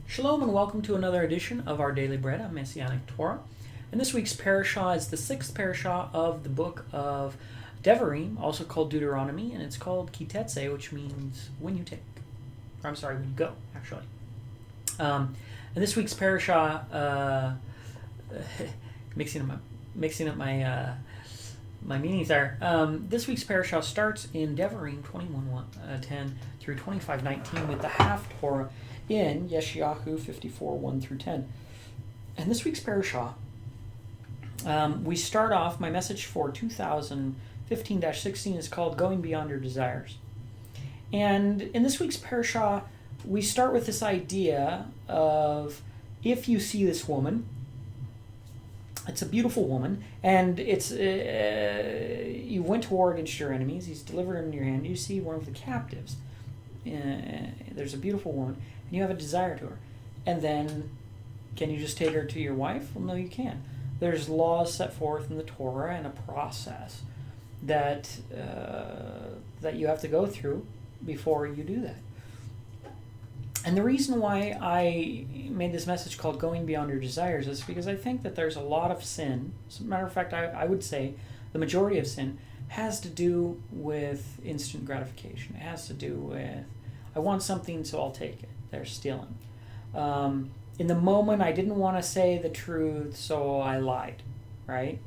Shalom and welcome to another edition of our Daily Bread on Messianic Torah. And this week's Parashat is the sixth Parashat of the book of Devarim, also called Deuteronomy, and it's called Tetze, which means when you take. Or I'm sorry, when you go, actually. And this week's Parashat, mixing up my meanings there. This week's Parashat starts in Devarim 21:10 through 25:19 with the half Torah in Yeshayahu 54:1 through 10. And this week's Parashat, we start off, my message for 2015-16 is called Going Beyond Your Desires. And in this week's Parashat, we start with this idea of if you see this woman, it's a beautiful woman, and it's you went to war against your enemies, he's delivered them in your hand, you see one of the captives. There's a beautiful woman, and you have a desire to her. And then, can you just take her to your wife? Well, no, you can't. There's laws set forth in the Torah and a process that you have to go through before you do that. And the reason why I made this message called Going Beyond Your Desires is because I think that there's a lot of sin. As a matter of fact, I would say the majority of sin has to do with instant gratification. It has to do with, I want something, so I'll take it. They're stealing. In the moment, I didn't want to say the truth, so I lied, right?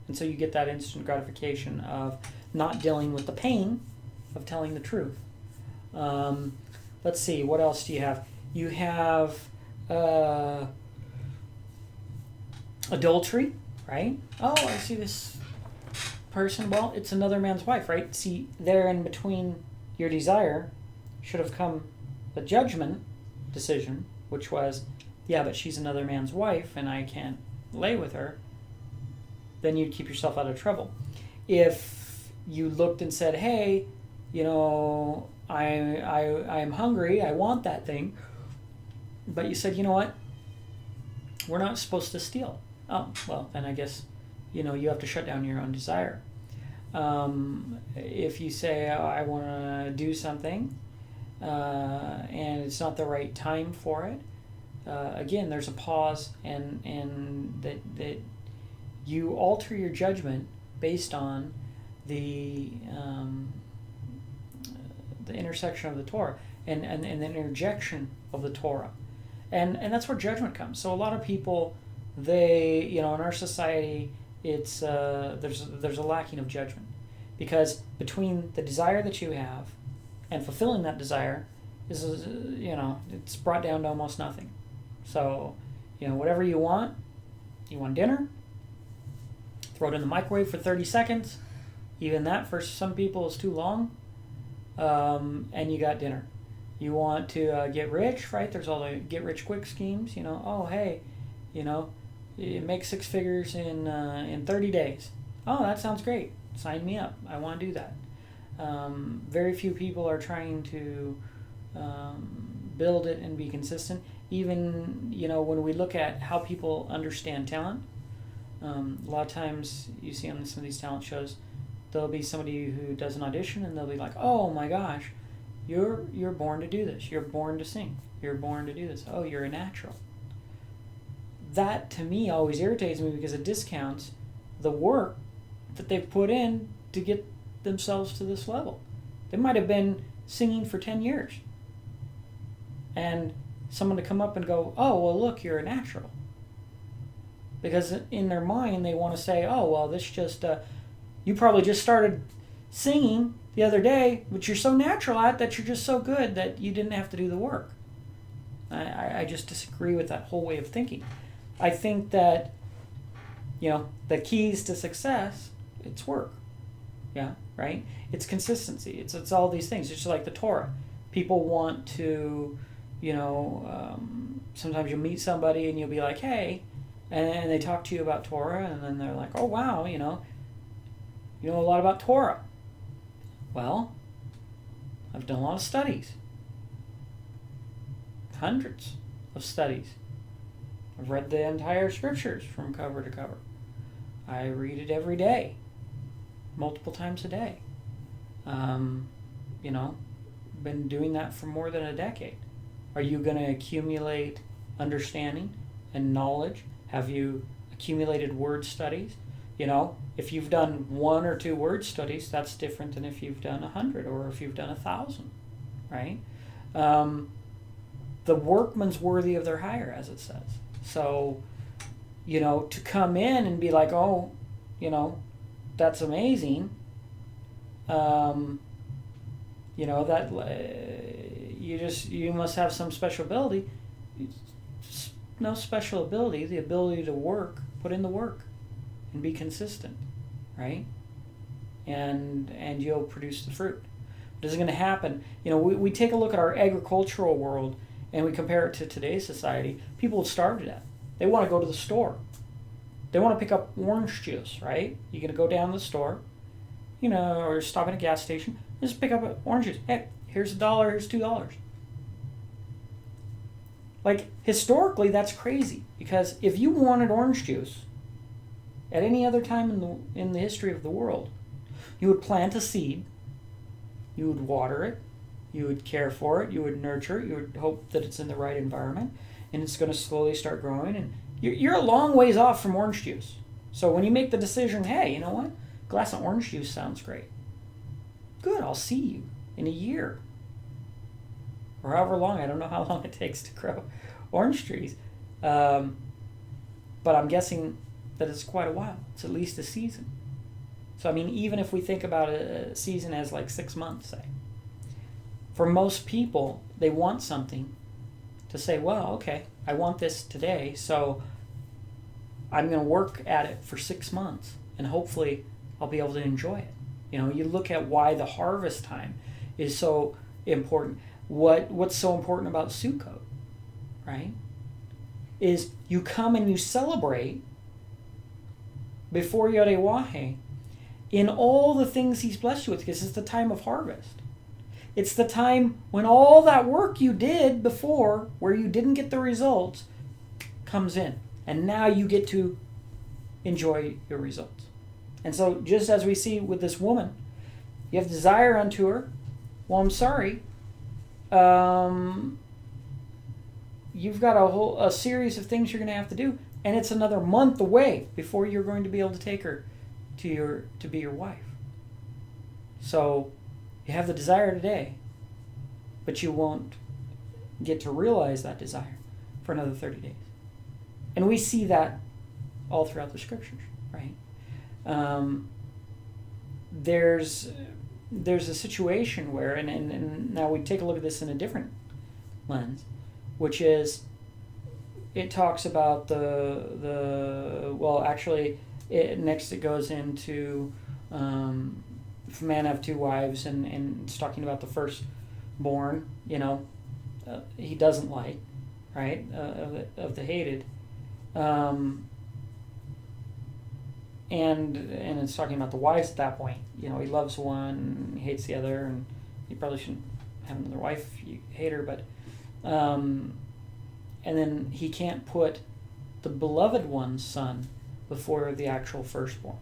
And so you get that instant gratification of not dealing with the pain of telling the truth. Let's see, what else do you have? You have adultery, right? Oh, I see this person. Well, it's another man's wife, right? See, there in between your desire should have come the judgment decision, which was, yeah, but she's another man's wife and I can't lay with her. Then you'd keep yourself out of trouble. If you looked and said, hey, you know, I'm hungry, I want that thing, but you said, you know what, we're not supposed to steal. Oh, well, then I guess, you know, you have to shut down your own desire. If you say, oh, I want to do something, and it's not the right time for it, again, there's a pause, and that you alter your judgment based on the intersection of the Torah and the interjection of the Torah, and that's where judgment comes. So a lot of people, they, you know, in our society, it's there's a lacking of judgment, because between the desire that you have and fulfilling that desire is, you know, it's brought down to almost nothing. So, you know, whatever you want dinner, throw it in the microwave for 30 seconds. Even that for some people is too long. And you got dinner. You want to get rich, right? There's all the get rich quick schemes. You know, oh hey, you know, you make six figures in 30 days. Oh, that sounds great. Sign me up. I want to do that. Very few people are trying to build it and be consistent. Even, you know, when we look at how people understand talent, a lot of times you see on some of these talent shows, there'll be somebody who does an audition and they'll be like, oh my gosh, you're born to do this. You're born to sing. You're born to do this. Oh, you're a natural. That to me always irritates me because it discounts the work that they've put in to get themselves to this level. They might have been singing for 10 years. And someone to come up and go, oh, well, look, you're a natural. Because in their mind, they want to say, oh, well, this just, you probably just started singing the other day, but you're so natural at it that you're just so good that you didn't have to do the work. I just disagree with that whole way of thinking. I think that, you know, the keys to success, it's work. Yeah, right? It's consistency. It's all these things. It's just like the Torah. People want to, you know, sometimes you'll meet somebody and you'll be like, hey, and they talk to you about Torah, and then they're like, oh, wow, you know a lot about Torah. Well, I've done a lot of studies. Hundreds of studies. I've read the entire scriptures from cover to cover. I read it every day, multiple times a day. You know, been doing that for more than a decade. Are you going to accumulate understanding and knowledge? Have you accumulated word studies? You know, if you've done 1 or 2 word studies, that's different than if you've done 100 or if you've done 1,000, right? The workman's worthy of their hire, as it says. So, you know, to come in and be like, oh, you know, that's amazing. You know, that you must have some special ability. No special ability, the ability to work, put in the work and be consistent, right? And you'll produce the fruit. What is going to happen? You know, we take a look at our agricultural world and we compare it to today's society. People have starved to death. They want to go to the store. They want to pick up orange juice, right? You're going to go down to the store, you know, or stop at a gas station, just pick up an orange juice. Hey, here's $1, here's $2. Like, historically, that's crazy, because if you wanted orange juice at any other time in the history of the world, you would plant a seed, you would water it, you would care for it, you would nurture it, you would hope that it's in the right environment, and it's going to slowly start growing, and you're a long ways off from orange juice. So when you make the decision, hey, you know what? A glass of orange juice sounds great. Good, I'll see you in a year. Or however long, I don't know how long it takes to grow orange trees. But I'm guessing that it's quite a while. It's at least a season. So, I mean, even if we think about a season as like 6 months, say, for most people, they want something to say, well, okay, I want this today, so I'm going to work at it for 6 months, and hopefully I'll be able to enjoy it. You know, you look at why the harvest time is so important. What's so important about Sukkot, right, is you come and you celebrate before YHWH in all the things he's blessed you with, because it's the time of harvest. It's the time when all that work you did before, where you didn't get the results, comes in. And now you get to enjoy your results. And so just as we see with this woman, you have desire unto her. Well, I'm sorry. You've got a series of things you're going to have to do, and it's another month away before you're going to be able to take her to be your wife. So you have the desire today, but you won't get to realize that desire for another 30 days. And we see that all throughout the scriptures, right? There's a situation where, and now we take a look at this in a different lens, which is, it talks about next it goes into if a man have 2 wives, and it's talking about the firstborn, you know, he doesn't like, right, of the hated, and it's talking about the wives at that point. You know, he loves one, he hates the other, and he probably shouldn't have another wife if you hate her, but and then he can't put the beloved one's son before the actual firstborn.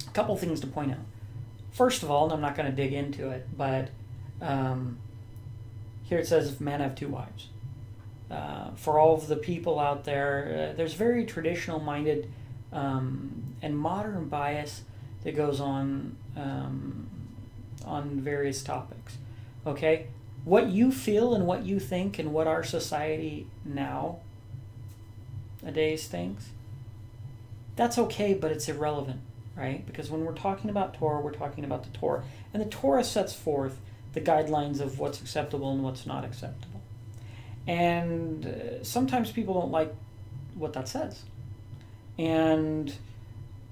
A couple things to point out. First of all, and I'm not going to dig into it, but here it says if man have 2 wives. For all of the people out there, there's very traditional-minded and modern bias that goes on various topics. Okay? What you feel and what you think and what our society nowadays thinks, that's okay, but it's irrelevant, right? Because when we're talking about Torah, we're talking about the Torah. And the Torah sets forth the guidelines of what's acceptable and what's not acceptable. And sometimes people don't like what that says. And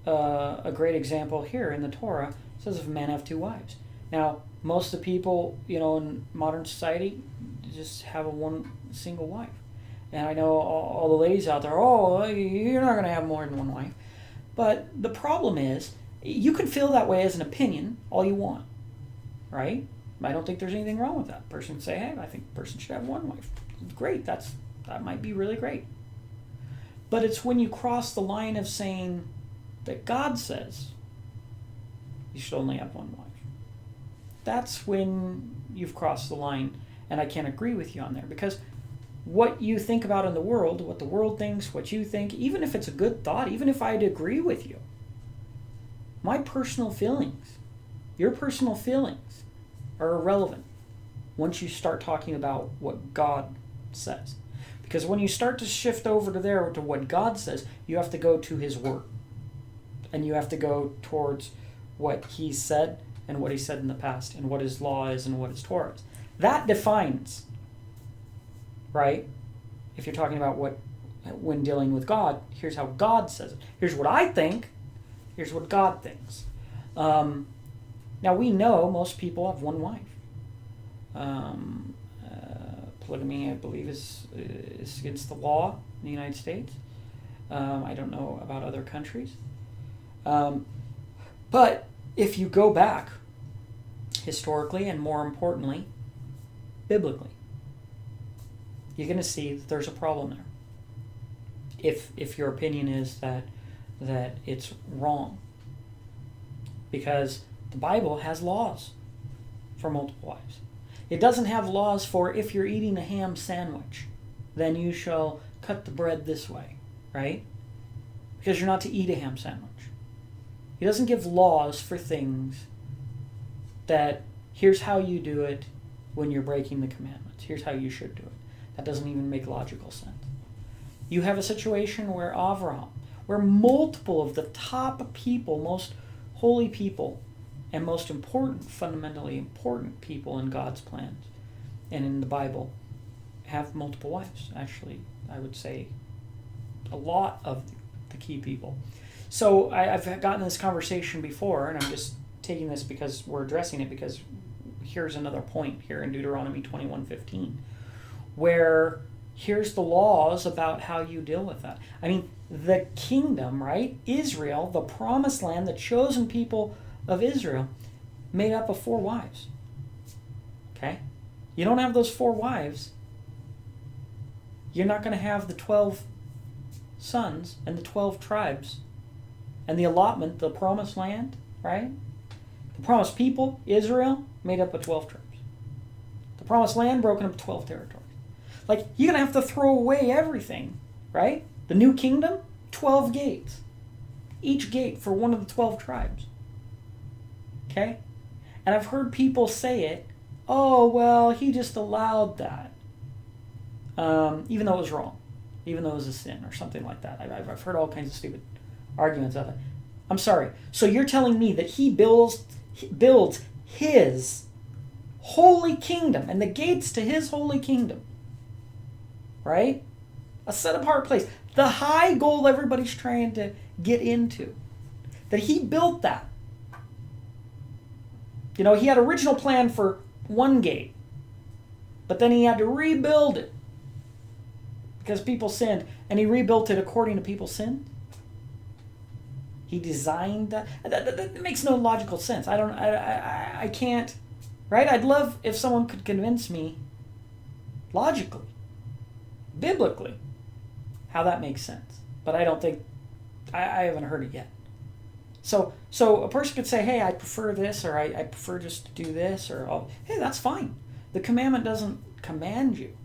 a great example here in the Torah says if a man have 2 wives. Now, most of the people, you know, in modern society just have one single wife. And I know all the ladies out there, oh, you're not going to have more than one wife. But the problem is, you can feel that way as an opinion all you want, right? I don't think there's anything wrong with that. Person can say, hey, I think a person should have one wife. Great, that might be really great. But it's when you cross the line of saying that God says you should only have one wife. That's when you've crossed the line, and I can't agree with you on there, because what you think about in the world, what the world thinks, what you think, even if it's a good thought, even if I'd agree with you, my personal feelings, your personal feelings are irrelevant once you start talking about what God says. Because when you start to shift over to what God says, you have to go to his word. And you have to go towards what he said and what he said in the past and what his law is and what his Torah is. That defines, right? If you're talking about when dealing with God, here's how God says it. Here's what I think. Here's what God thinks. Now we know most people have one wife. Polygamy, I believe, is against the law in the United States. I don't know about other countries. But if you go back historically and more importantly, biblically, you're going to see that there's a problem there. If your opinion is that it's wrong. Because the Bible has laws for multiple wives. It doesn't have laws for if you're eating a ham sandwich, then you shall cut the bread this way, right? Because you're not to eat a ham sandwich. He doesn't give laws for things that here's how you do it when you're breaking the commandments. Here's how you should do it. That doesn't even make logical sense. You have a situation where Avraham, where multiple of the top people, most holy people, and most important, fundamentally important people in God's plans and in the Bible have multiple wives. Actually, I would say a lot of the key people. So I've gotten this conversation before, and I'm just taking this because we're addressing it, because here's another point here in Deuteronomy 21:15, where here's the laws about how you deal with that. I mean, the kingdom, right? Israel, the promised land, the chosen people of Israel, made up of 4 wives. Okay? You don't have those 4 wives, you're not going to have the 12 sons and the 12 tribes and the allotment, the promised land, right? The promised people, Israel, made up of 12 tribes. The promised land broken up into 12 territories. Like, you're going to have to throw away everything, right? The new kingdom, 12 gates. Each gate for one of the 12 tribes. Okay? And I've heard people say it, oh, well, he just allowed that. Even though it was wrong. Even though it was a sin or something like that. I've heard all kinds of stupid arguments of it. I'm sorry. So you're telling me that he builds his holy kingdom and the gates to his holy kingdom. Right? A set-apart place. The high goal everybody's trying to get into. That he built that. You know, he had original plan for one gate. But then he had to rebuild it. Because people sinned. And he rebuilt it according to people's sin. He designed that. That makes no logical sense. I can't. Right? I'd love if someone could convince me logically, biblically, how that makes sense. But I don't think, I haven't heard it yet. So a person could say, hey, I prefer this, or I prefer just to do this, or, hey, that's fine. The commandment doesn't command you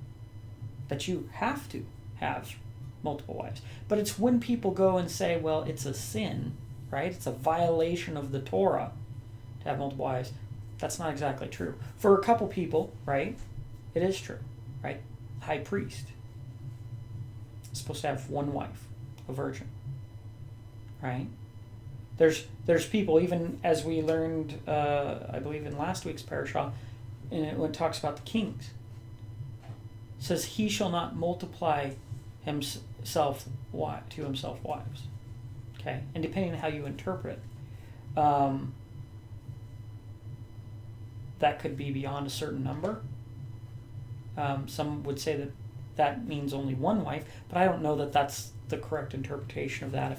that you have to have multiple wives. But it's when people go and say, well, it's a sin, right? It's a violation of the Torah to have multiple wives. That's not exactly true. For a couple people, right, it is true, right? High priest is supposed to have one wife, a virgin, right? There's people, even as we learned, I believe in last week's Parashat, when it talks about the kings, it says, he shall not multiply himself to himself wives. Okay? And depending on how you interpret, that could be beyond a certain number. Some would say that means only one wife, but I don't know that that's the correct interpretation of that.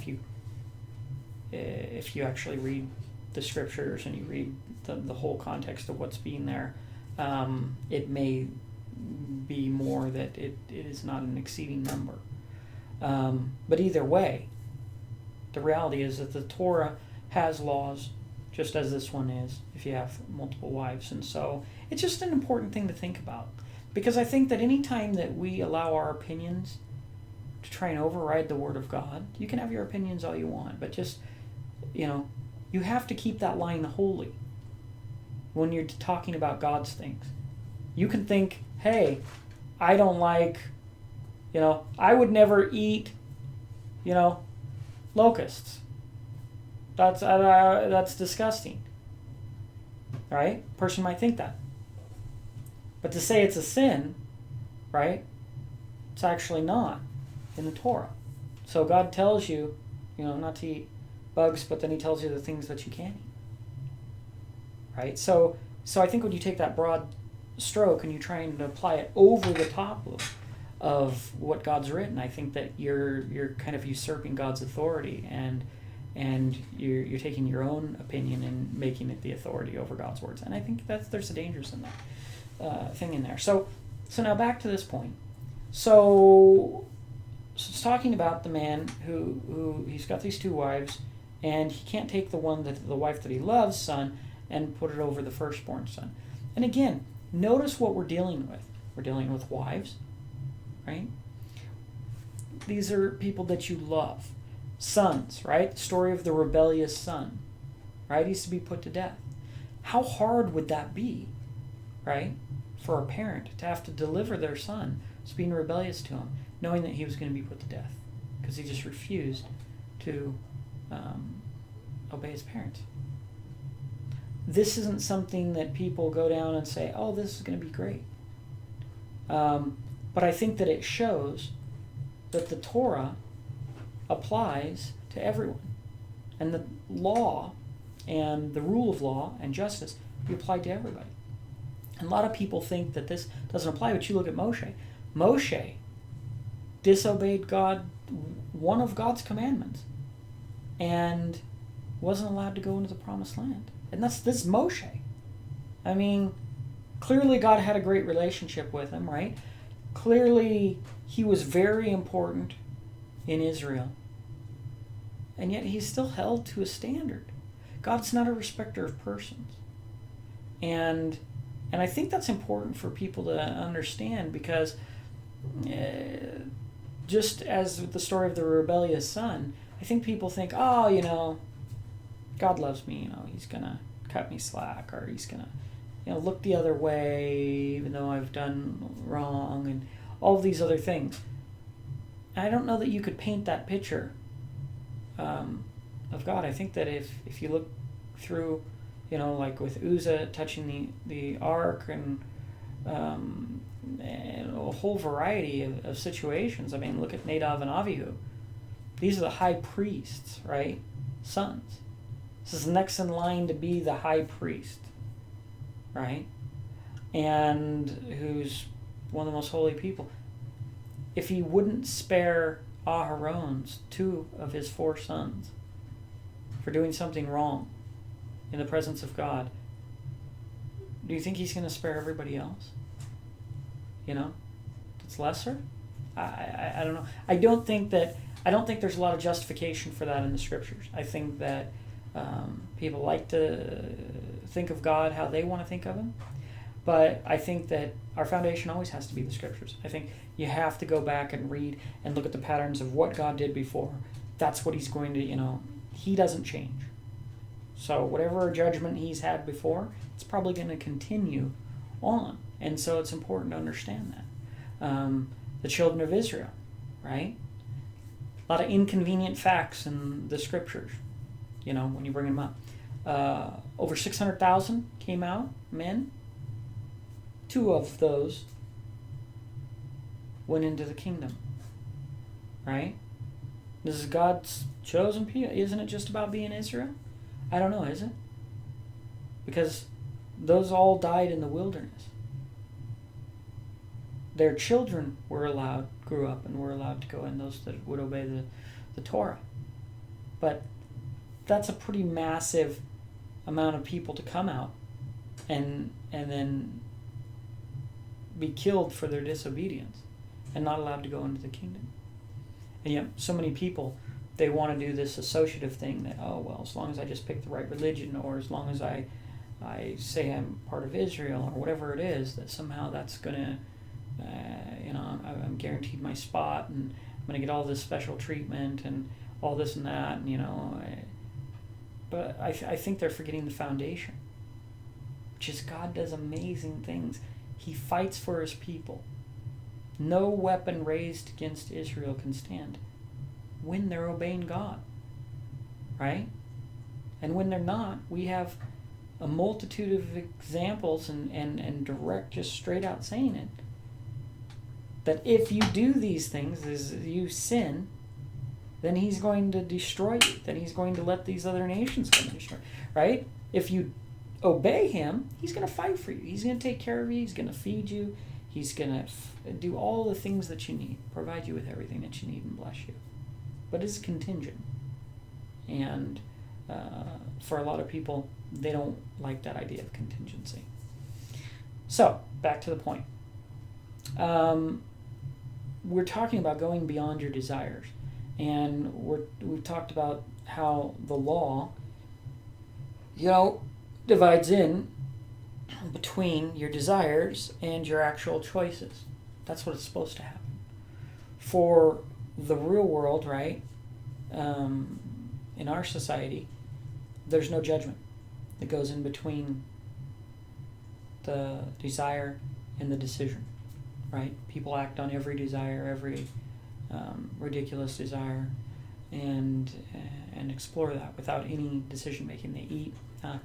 If you actually read the scriptures and you read the whole context of what's being there, it may be more that it is not an exceeding number. But either way, the reality is that the Torah has laws, just as this one is, if you have multiple wives. And so it's just an important thing to think about. Because I think that any time that we allow our opinions to try and override the Word of God, you can have your opinions all you want, but just, you have to keep that line holy when you're talking about God's things. You can think, hey, I don't like, I would never eat, locusts. That's disgusting. Right? A person might think that. But to say it's a sin, right? It's actually not in the Torah. So God tells you, not to eat bugs, but then he tells you the things that you can eat. Right? So I think when you take that broad stroke and you try and apply it over the top of what God's written, I think that you're kind of usurping God's authority and you're taking your own opinion and making it the authority over God's words. And I think there's a danger in that thing in there. So now back to this point. So it's talking about the man who he's got these two wives, and he can't take the wife that he loves, son, and put it over the firstborn son. And again, notice what we're dealing with. We're dealing with wives, right? These are people that you love. Sons, right? The story of the rebellious son, right? He's to be put to death. How hard would that be, right? For a parent to have to deliver their son who's being rebellious to him, knowing that he was going to be put to death because he just refused to obey his parents. This isn't something that people go down and say, oh, this is going to be great. But I think that it shows that the Torah applies to everyone. And the law and the rule of law and justice be applied to everybody. And a lot of people think that this doesn't apply, but you look at Moshe. Moshe disobeyed God, one of God's commandments, and wasn't allowed to go into the promised land. And this is Moshe. I mean, clearly God had a great relationship with him, right? Clearly he was very important in Israel. And yet he's still held to a standard. God's not a respecter of persons. And I think that's important for people to understand, because just as with the story of the rebellious son, I think people think, oh, God loves me, he's going to cut me slack, or he's going to, look the other way even though I've done wrong, and all of these other things. And I don't know that you could paint that picture of God. I think that if you look through, like with Uzzah touching the ark and a whole variety of situations. I mean, look at Nadab and Abihu. These are the high priests, right? Sons. This is next in line to be the high priest, right? And who's one of the most holy people. If he wouldn't spare Aharon's, 2 of his 4 sons, for doing something wrong in the presence of God, do you think he's going to spare everybody else? It's lesser? I don't know. I don't think there's a lot of justification for that in the scriptures. I think that people like to think of God how they want to think of him. But I think that our foundation always has to be the scriptures. I think you have to go back and read and look at the patterns of what God did before. That's what he's going to, he doesn't change. So whatever judgment he's had before, it's probably going to continue on. And so it's important to understand that. The children of Israel, right? A lot of inconvenient facts in the scriptures, when you bring them up. Over 600,000 came out, men. 2 of those went into the kingdom, right? This is God's chosen people. Isn't it just about being Israel? I don't know, is it? Because those all died in the wilderness. Their children grew up and were allowed to go in, those that would obey the Torah. But that's a pretty massive amount of people to come out and then be killed for their disobedience and not allowed to go into the kingdom. And yet so many people, they want to do this associative thing that, as long as I just pick the right religion, or as long as I say I'm part of Israel, or whatever it is, that somehow that's going to I'm guaranteed my spot, and I'm going to get all this special treatment and all this and that, but I think they're forgetting the foundation, which is God does amazing things. He fights for his people. No weapon raised against Israel can stand when they're obeying God, right? And when they're not, we have a multitude of examples and direct, just straight out saying it, that if you do these things, as you sin, then he's going to destroy you. Then he's going to let these other nations come and destroy, right? If you obey him, he's going to fight for you. He's going to take care of you. He's going to feed you. He's going to do all the things that you need, provide you with everything that you need, and bless you. But it's contingent. And for a lot of people, they don't like that idea of contingency. So, back to the point. We're talking about going beyond your desires. And we've talked about how the law, divides in between your desires and your actual choices. That's what it's supposed to happen. For the real world, right, in our society, there's no judgment that goes in between the desire and the decision, right? People act on every desire, every ridiculous desire, and explore that without any decision making. They eat,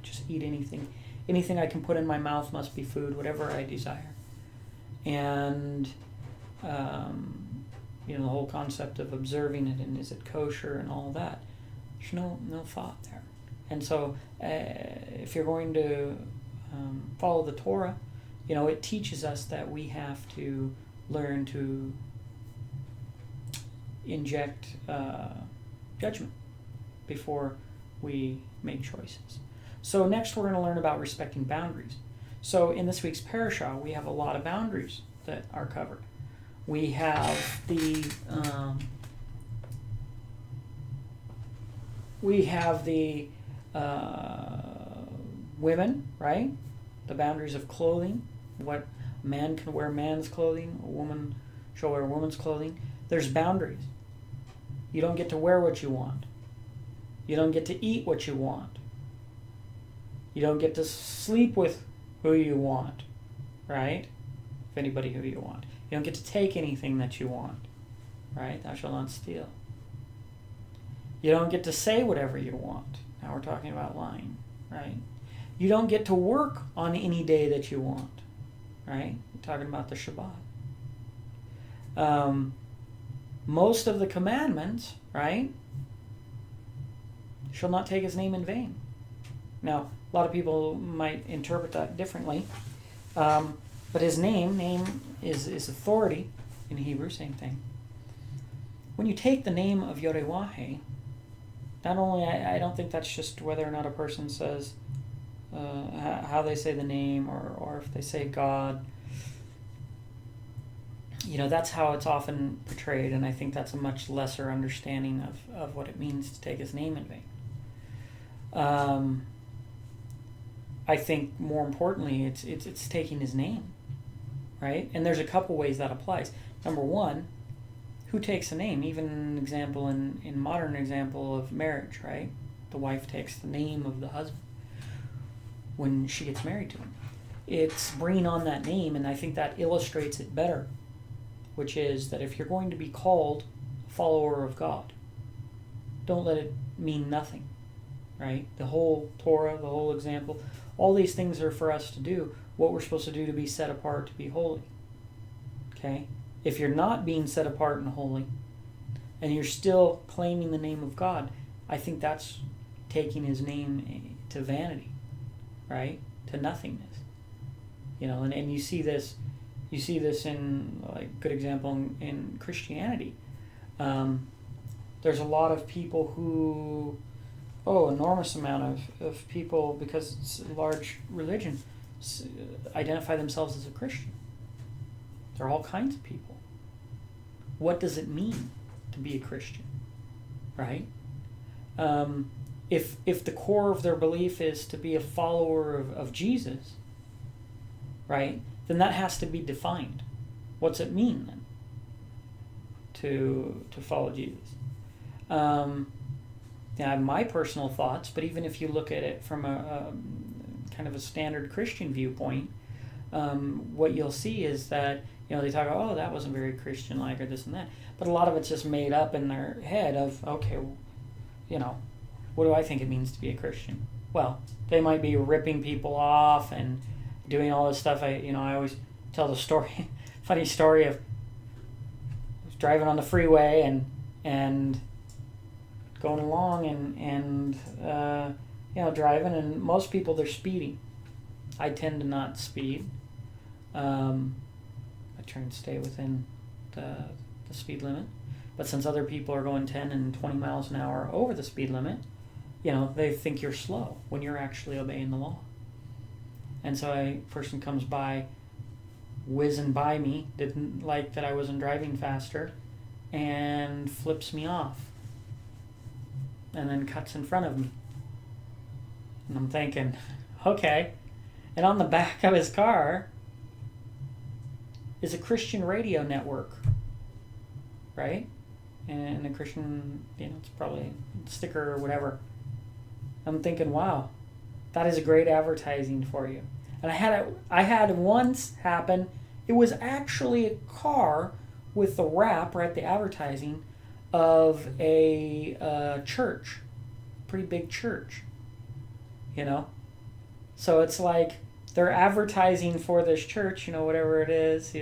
just eat anything. Anything I can put in my mouth must be food, whatever I desire. And the whole concept of observing it and is it kosher and all that. There's no thought there. And so if you're going to follow the Torah, it teaches us that we have to learn to inject judgment before we make choices. So next we're going to learn about respecting boundaries. So in this week's Parashat, we have a lot of boundaries that are covered. We have the women, right? The boundaries of clothing. What a man can wear man's clothing, a woman shall wear woman's clothing. There's boundaries. You don't get to wear what you want. You don't get to eat what you want. You don't get to sleep with who you want, right? If anybody who you want. You don't get to take anything that you want, right? Thou shalt not steal. You don't get to say whatever you want. Now we're talking about lying, right? You don't get to work on any day that you want, right? We're talking about the Shabbat. Most of the commandments, right, shall not take his name in vain. Now, a lot of people might interpret that differently, but his name is authority in Hebrew, same thing. When you take the name of YHWH, not only, I don't think that's just whether or not a person says how they say the name or if they say God. That's how it's often portrayed, and I think that's a much lesser understanding of what it means to take his name in vain. I think more importantly, it's taking his name, right? And there's a couple ways that applies. Number one, who takes a name? Even an example in modern example of marriage, right? The wife takes the name of the husband when she gets married to him. It's bringing on that name, and I think that illustrates it better, which is that if you're going to be called a follower of God, don't let it mean nothing, right? The whole Torah, the whole example, all these things are for us to do what we're supposed to do to be set apart, to be holy. Okay? If you're not being set apart and holy, and you're still claiming the name of God, I think that's taking his name to vanity, right? To nothingness. And you see this in, like, good example in Christianity. There's a lot of people who, enormous amount of people, because it's a large religion, identify themselves as a Christian. There are all kinds of people. What does it mean to be a Christian, right? If the core of their belief is to be a follower of Jesus, right, then that has to be defined. what's it mean then to follow Jesus? I have my personal thoughts, but even if you look at it from a kind of a standard Christian viewpoint, what you'll see is that, they talk about, oh, that wasn't very Christian-like or this and that. But a lot of it's just made up in their head of, okay, what do I think it means to be a Christian? Well, they might be ripping people off and doing all this stuff. I always tell the story, funny story of I was driving on the freeway and going along and driving, and most people, they're speeding. I tend to not speed. I try and stay within the speed limit. But since other people are going 10 and 20 miles an hour over the speed limit, they think you're slow when you're actually obeying the law. And so a person comes by, whizzing by me, didn't like that I wasn't driving faster, and flips me off. And then cuts in front of me. And I'm thinking, okay. And on the back of his car is a Christian radio network, right? And a Christian, it's probably a sticker or whatever. I'm thinking, wow, that is great advertising for you. And I had once happen. It was actually a car with the wrap, right, the advertising of a church, pretty big church, So it's like they're advertising for this church, whatever it is,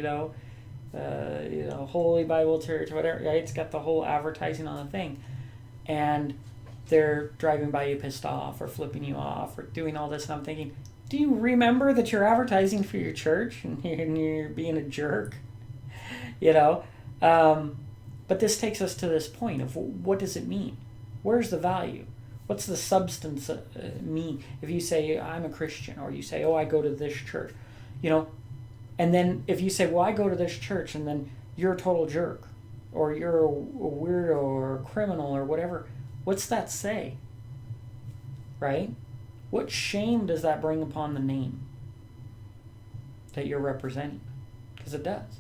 Holy Bible Church, whatever, right? It's got the whole advertising on the thing. And they're driving by you pissed off or flipping you off or doing all this. And I'm thinking, do you remember that you're advertising for your church and you're being a jerk? But this takes us to this point of what does it mean? Where's the value? What's the substance mean? If you say, I'm a Christian, or you say, oh, I go to this church, and then if you say, well, I go to this church, and then you're a total jerk, or you're a weirdo or a criminal or whatever, what's that say? Right? What shame does that bring upon the name that you're representing? Because it does.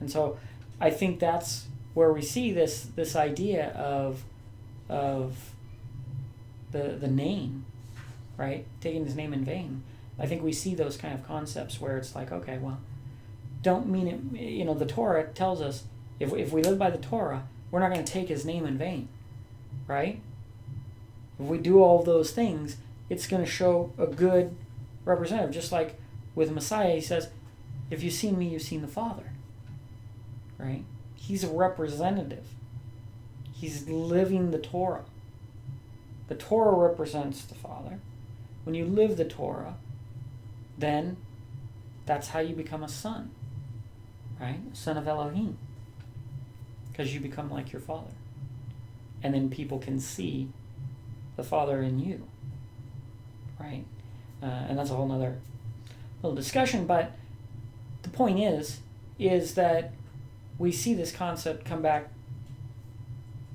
And so I think that's where we see this idea of the name, right? Taking his name in vain. I think we see those kind of concepts where it's like, okay, well, don't mean it. The Torah tells us if we live by the Torah, we're not going to take his name in vain, right? If we do all of those things, it's going to show a good representative. Just like with Messiah, he says, if you've seen me, you've seen the Father, right? He's a representative. He's living the Torah. The Torah represents the Father. When you live the Torah, then that's how you become a son, right? A son of Elohim. Because you become like your Father. And then people can see the Father in you, right? And that's a whole nother little discussion, but the point is that we see this concept come back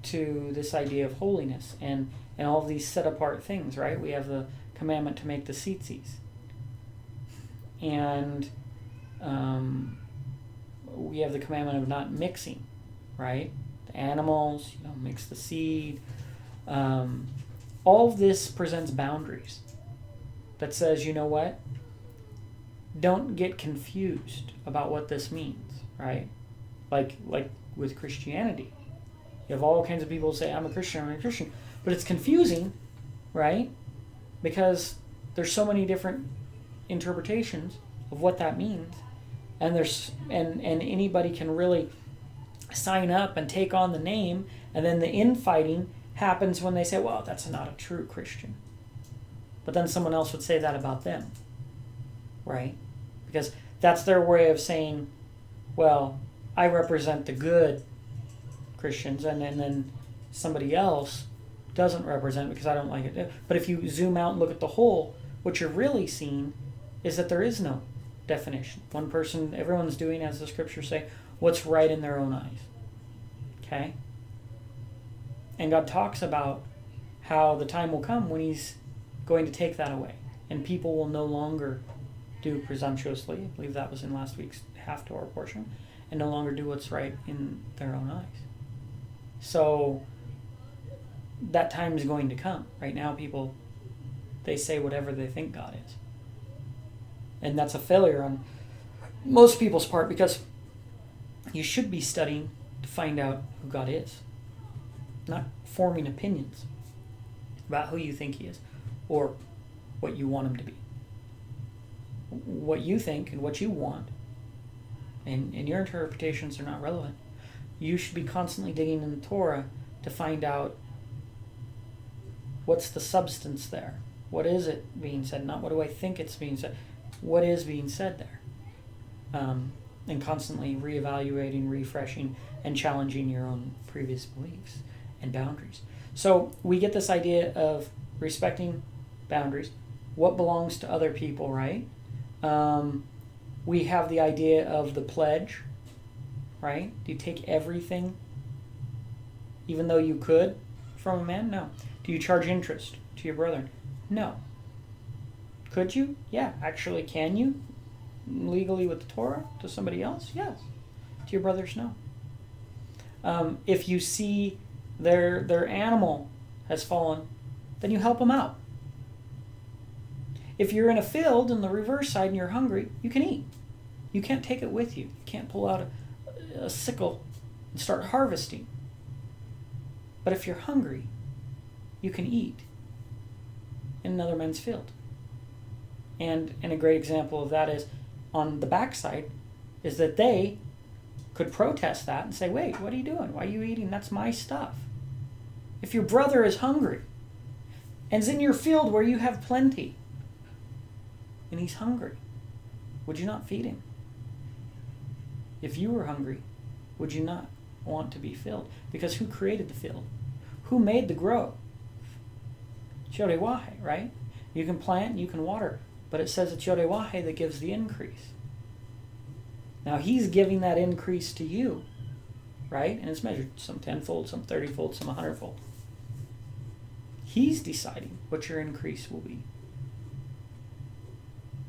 to this idea of holiness and all of these set apart things, right? We have the commandment to make the tzitzis. And we have the commandment of not mixing, right? The animals, mix the seed. All of this presents boundaries that says, you know what? Don't get confused about what this means, right? Like with Christianity. You have all kinds of people who say, I'm a Christian, but it's confusing, right? Because there's so many different interpretations of what that means, and anybody can really sign up and take on the name, and then the infighting happens when they say, well, that's not a true Christian. But then someone else would say that about them, right? Because that's their way of saying, well, I represent the good Christians, and then somebody else doesn't represent because I don't like it. But if you zoom out and look at the whole, what you're really seeing is that there is no definition. One person, everyone's doing, as the scriptures say, what's right in their own eyes. Okay? And God talks about how the time will come when he's going to take that away. And people will no longer do presumptuously. I believe that was in last week's half Torah portion and no longer do what's right in their own eyes. So that time is going to come. Right now, people, they say whatever they think God is. And that's a failure on most people's part, because you should be studying to find out who God is, not forming opinions about who you think he is or what you want him to be. What you think and what you want and your interpretations are not relevant. You should be constantly digging in the Torah to find out what's the substance there. What is it being said? Not what do I think it's being said. What is being said there? And constantly reevaluating, refreshing, and challenging your own previous beliefs and boundaries. So we get this idea of respecting boundaries, what belongs to other people, right? We have the idea of the pledge, right? Do you take everything, even though you could, from a man? No. Do you charge interest to your brethren? No. Could you? Yeah. Actually, can you? Legally with the Torah to somebody else? Yes. To your brothers? No. If you see their animal has fallen, then you help them out. If you're in a field in the reverse side and you're hungry, you can eat. You can't take it with you. You can't pull out a sickle and start harvesting. But if you're hungry, you can eat in another man's field. And a great example of that is on the backside, is that they could protest that and say, wait, what are you doing? Why are you eating? That's my stuff. If your brother is hungry and is in your field where you have plenty and he's hungry, would you not feed him? If you were hungry, would you not want to be filled? Because who created the field? Who made the grow? YHWH, right? You can plant and you can water, but it says it's YHWH that gives the increase. Now he's giving that increase to you, right? And it's measured some 10-fold, some 30-fold, some 100-fold. He's deciding what your increase will be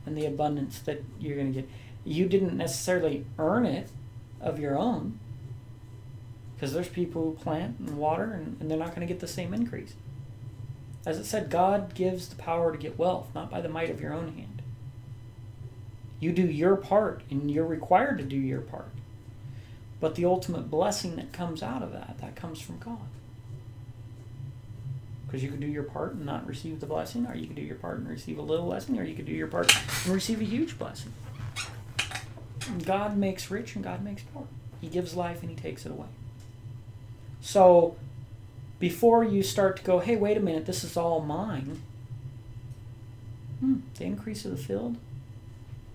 and the abundance that you're going to get. You didn't necessarily earn it of your own, because there's people who plant and water and they're not going to get the same increase. As it said, God gives the power to get wealth, not by the might of your own hand. You do your part, and you're required to do your part. But the ultimate blessing that comes out of that comes from God. Because you can do your part and not receive the blessing, or you can do your part and receive a little blessing, or you can do your part and receive a huge blessing. God makes rich and God makes poor. He gives life and he takes it away. So before you start to go, hey, wait a minute, this is all mine. The increase of the field,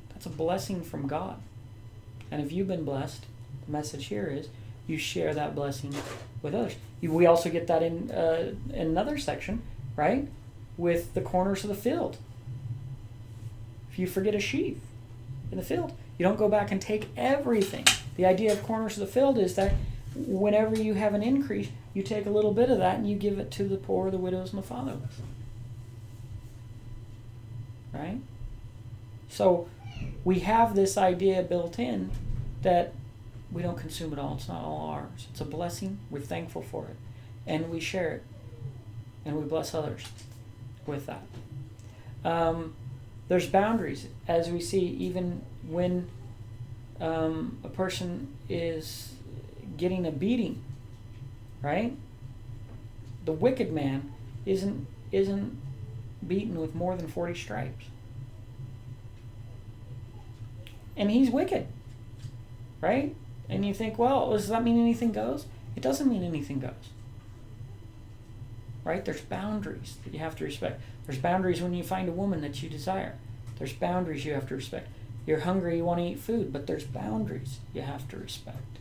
that's a blessing from God. And if you've been blessed, the message here is you share that blessing with others. We also get that in another section, right? With the corners of the field. If you forget a sheaf in the field, you don't go back and take everything. The idea of corners of the field is that whenever you have an increase, you take a little bit of that and you give it to the poor, the widows, and the fatherless. Right? So we have this idea built in that we don't consume it all. It's not all ours. It's a blessing. We're thankful for it. And we share it. And we bless others with that. There's boundaries, as we see, even when a person is getting a beating, right? The wicked man isn't beaten with more than 40 stripes. And he's wicked, right? And you think, well, does that mean anything goes? It doesn't mean anything goes. Right? There's boundaries that you have to respect. There's boundaries when you find a woman that you desire. There's boundaries you have to respect. You're hungry, you want to eat food, but there's boundaries you have to respect.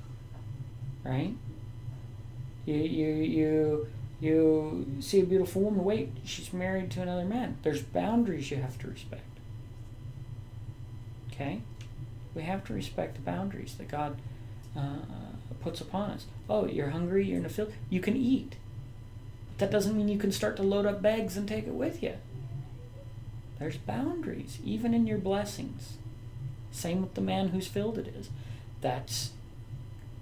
Right? You see a beautiful woman, wait, she's married to another man. There's boundaries you have to respect. Okay? We have to respect the boundaries that God puts upon us. Oh, you're hungry, you're in the field, you can eat. That doesn't mean you can start to load up bags and take it with you. There's boundaries, even in your blessings. Same with the man whose field it is. That's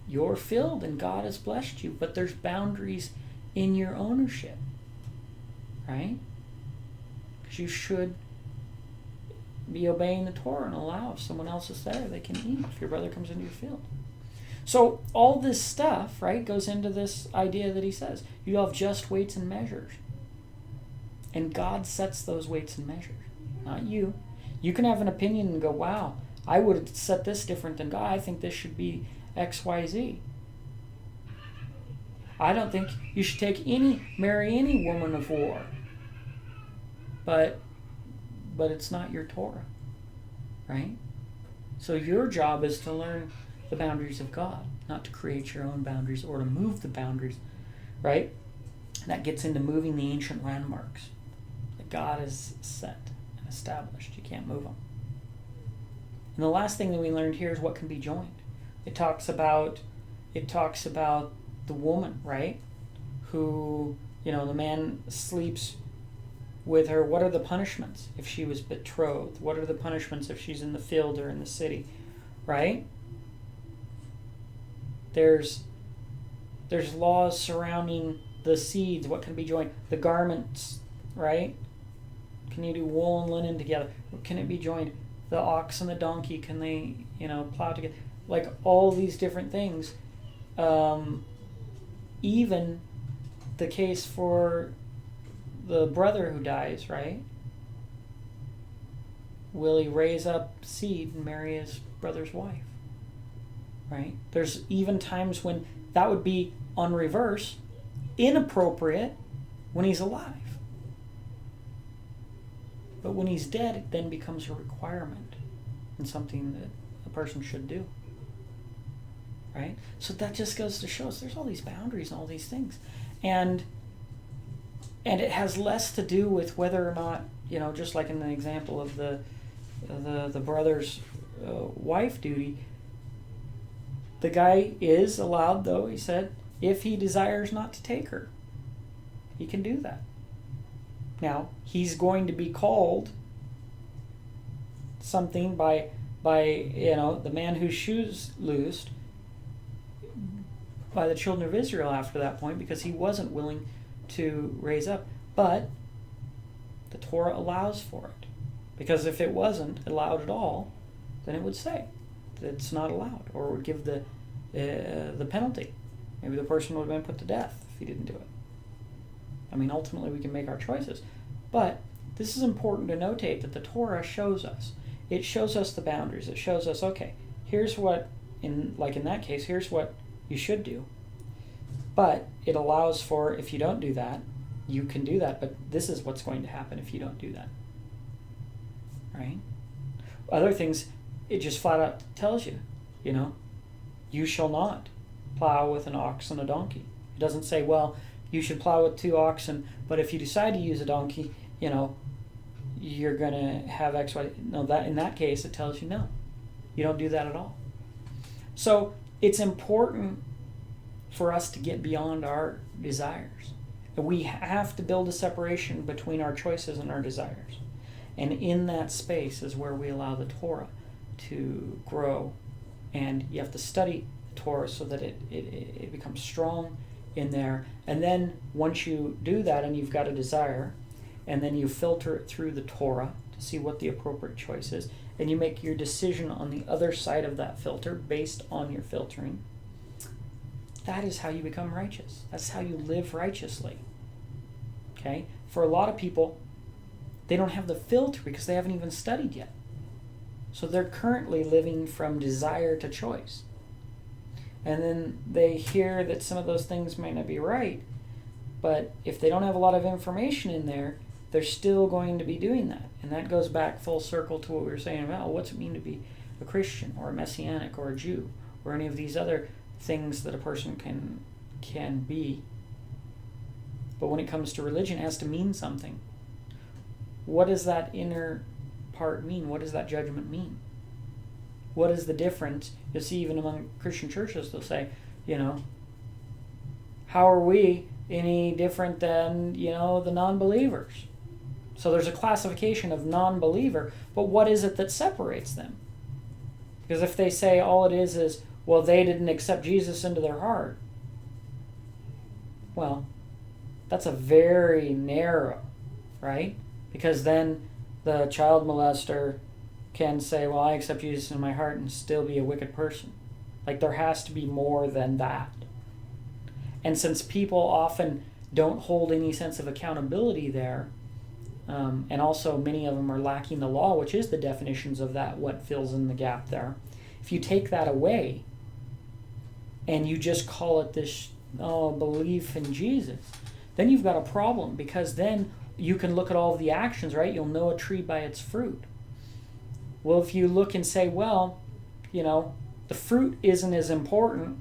your field, and God has blessed you, but there's boundaries in your ownership, right? Because you should be obeying the Torah and allow, if someone else is there, they can eat if your brother comes into your field. So all this stuff, right, goes into this idea that he says, you have just weights and measures. And God sets those weights and measures, not you. You can have an opinion and go, wow, I would have set this different than God. I think this should be X, Y, Z. I don't think you should marry any woman of war. But it's not your Torah, right? So your job is to learn the boundaries of God, not to create your own boundaries or to move the boundaries, right? And that gets into moving the ancient landmarks that God has set and established. You can't move them. And the last thing that we learned here is what can be joined. It talks about the woman, right? Who, the man sleeps with her. What are the punishments if she was betrothed? What are the punishments if she's in the field or in the city, right? There's laws surrounding the seeds, what can be joined. The garments, right? Can you do wool and linen together? Can it be joined? The ox and the donkey, can they, plow together? Like all these different things. Even the case for the brother who dies, right? Will he raise up seed and marry his brother's wife? Right? There's even times when that would be on reverse, inappropriate when he's alive. But when he's dead, it then becomes a requirement and something that a person should do. Right? So that just goes to show us there's all these boundaries and all these things. And it has less to do with whether or not, just like in the example of the brother's wife duty, the guy is allowed, though, he said, if he desires not to take her, he can do that. Now, he's going to be called something by the man whose shoes loosed by the children of Israel after that point, because he wasn't willing to raise up. But the Torah allows for it. Because if it wasn't allowed at all, then it would say that it's not allowed, or it would give the penalty. Maybe the person would have been put to death if he didn't do it. I mean, ultimately we can make our choices. But this is important to notate that the Torah shows us. It shows us the boundaries. It shows us, okay, here's what, in that case, here's what you should do. But it allows for, if you don't do that, you can do that, but this is what's going to happen if you don't do that. Right? Other things, it just flat out tells you, you shall not plow with an ox and a donkey. It doesn't say, well, you should plow with 2 oxen, but if you decide to use a donkey, you're going to have X, Y. No, that in that case, it tells you no. You don't do that at all. So it's important for us to get beyond our desires. We have to build a separation between our choices and our desires. And in that space is where we allow the Torah to grow. And you have to study the Torah so that it becomes strong in there. And then once you do that and you've got a desire, and then you filter it through the Torah to see what the appropriate choice is, and you make your decision on the other side of that filter based on your filtering, that is how you become righteous. That's how you live righteously. Okay? For a lot of people, they don't have the filter because they haven't even studied yet. So they're currently living from desire to choice. And then they hear that some of those things might not be right, but if they don't have a lot of information in there, they're still going to be doing that. And that goes back full circle to what we were saying about what's it mean to be a Christian or a Messianic or a Jew or any of these other things that a person can be. But when it comes to religion, it has to mean something. What does that inner part mean? What does that judgment mean? What is the difference? You'll see even among Christian churches, they'll say, how are we any different than, the non-believers? So there's a classification of non-believer, but what is it that separates them? Because if they say all it is, well, they didn't accept Jesus into their heart, well, that's a very narrow, right? Because then the child molester can say, well, I accept Jesus in my heart and still be a wicked person. Like, there has to be more than that. And since people often don't hold any sense of accountability there, and also many of them are lacking the law, which is the definitions of that, what fills in the gap there. If you take that away and you just call it this belief in Jesus, then you've got a problem, because then you can look at all of the actions, right? You'll know a tree by its fruit. Well, if you look and say, well, the fruit isn't as important,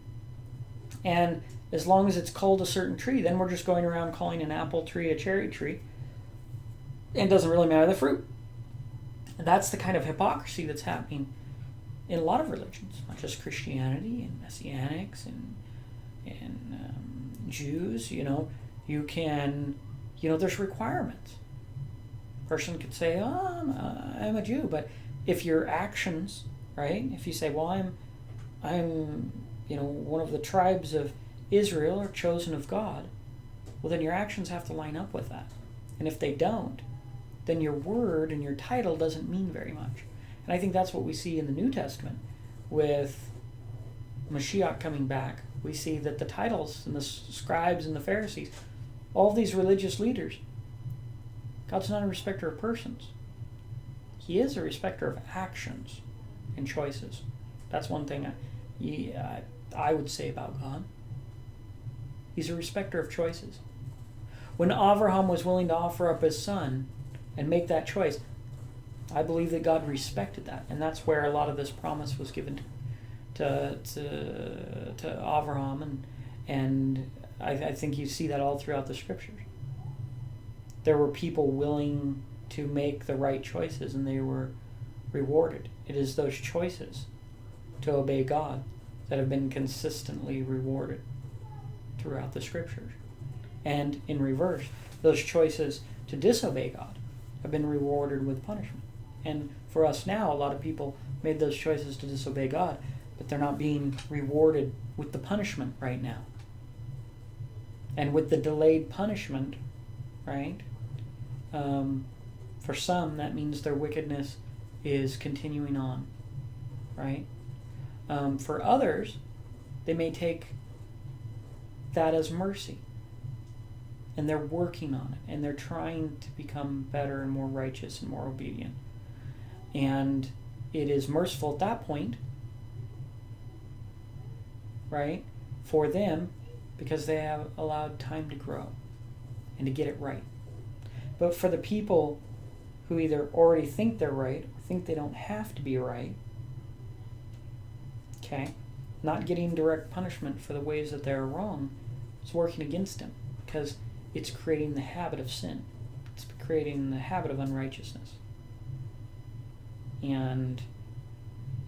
and as long as it's called a certain tree, then we're just going around calling an apple tree a cherry tree, and it doesn't really matter the fruit. And that's the kind of hypocrisy that's happening in a lot of religions, not just Christianity and Messianics and Jews. You can, there's requirements. A person could say, I'm a Jew, but if your actions, right, if you say, well, I'm one of the tribes of Israel or chosen of God, well, then your actions have to line up with that. And if they don't, then your word and your title doesn't mean very much. And I think that's what we see in the New Testament with Mashiach coming back. We see that the titles and the scribes and the Pharisees, all these religious leaders, God's not a respecter of persons. He is a respecter of actions and choices. That's one thing I would say about God. He's a respecter of choices. When Abraham was willing to offer up his son and make that choice, I believe that God respected that. And that's where a lot of this promise was given to Abraham. And I think you see that all throughout the scriptures. There were people willing to make the right choices, and they were rewarded. It is those choices to obey God that have been consistently rewarded throughout the scriptures. And in reverse, those choices to disobey God have been rewarded with punishment. And for us now, a lot of people made those choices to disobey God, but they're not being rewarded with the punishment right now. And with the delayed punishment, right, for some, that means their wickedness is continuing on, right? For others, they may take that as mercy, and they're working on it, and they're trying to become better and more righteous and more obedient. And it is merciful at that point, right, for them, because they have allowed time to grow and to get it right. But for the people who either already think they're right or think they don't have to be right, okay, not getting direct punishment for the ways that they're wrong is working against them, because it's creating the habit of sin. It's creating the habit of unrighteousness. And,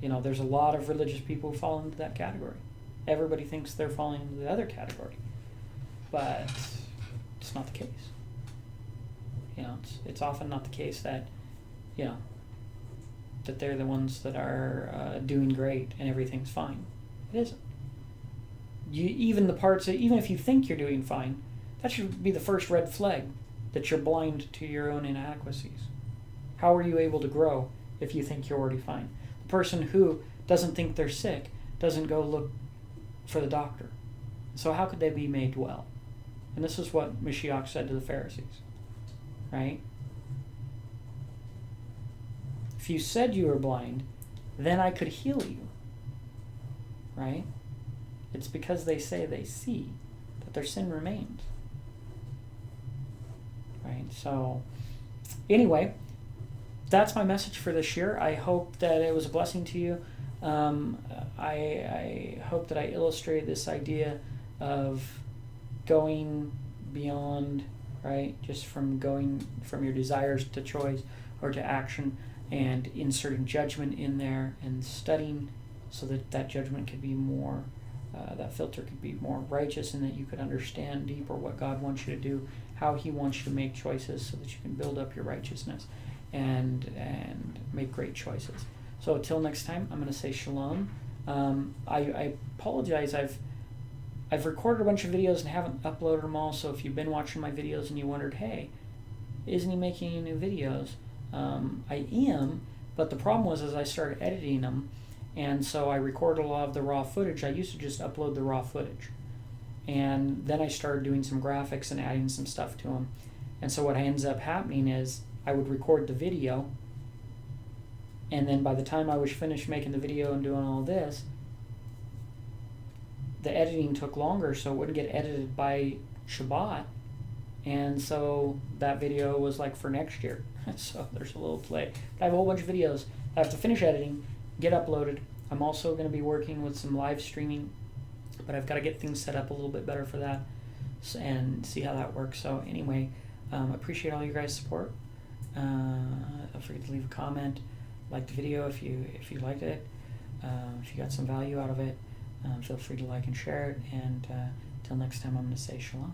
there's a lot of religious people who fall into that category. Everybody thinks they're falling into the other category, but it's not the case. It's often not the case that, that they're the ones that are doing great and everything's fine. It isn't. Even if you think you're doing fine, that should be the first red flag that you're blind to your own inadequacies. How are you able to grow if you think you're already fine? The person who doesn't think they're sick doesn't go look for the doctor. So how could they be made well? And this is what Mashiach said to the Pharisees, right? If you said you were blind, then I could heal you, right? It's because they say they see that their sin remains, right? So anyway, that's my message for this year. I hope that it was a blessing to you. I hope that I illustrate this idea of going beyond, right? Just from going from your desires to choice or to action, and inserting judgment in there and studying so that that judgment could be more, that filter could be more righteous, and that you could understand deeper what God wants you to do, how He wants you to make choices so that you can build up your righteousness and make great choices. So till next time, I'm going to say shalom. I apologize. I've recorded a bunch of videos and haven't uploaded them all. So if you've been watching my videos and you wondered, hey, isn't he making any new videos? I am, but the problem was as I started editing them, and so I recorded a lot of the raw footage. I used to just upload the raw footage, and then I started doing some graphics and adding some stuff to them. And so what ends up happening is I would record the video, and then by the time I was finished making the video and doing all this, the editing took longer, so it wouldn't get edited by Shabbat. And so that video was like for next year. So there's a little play. I have a whole bunch of videos I have to finish editing, get uploaded. I'm also going to be working with some live streaming, but I've got to get things set up a little bit better for that and see how that works. So anyway, appreciate all you guys' support. Don't forget to leave a comment, like the video if you liked it. If you got some value out of it, feel free to like and share it. And till next time, I'm going to say shalom.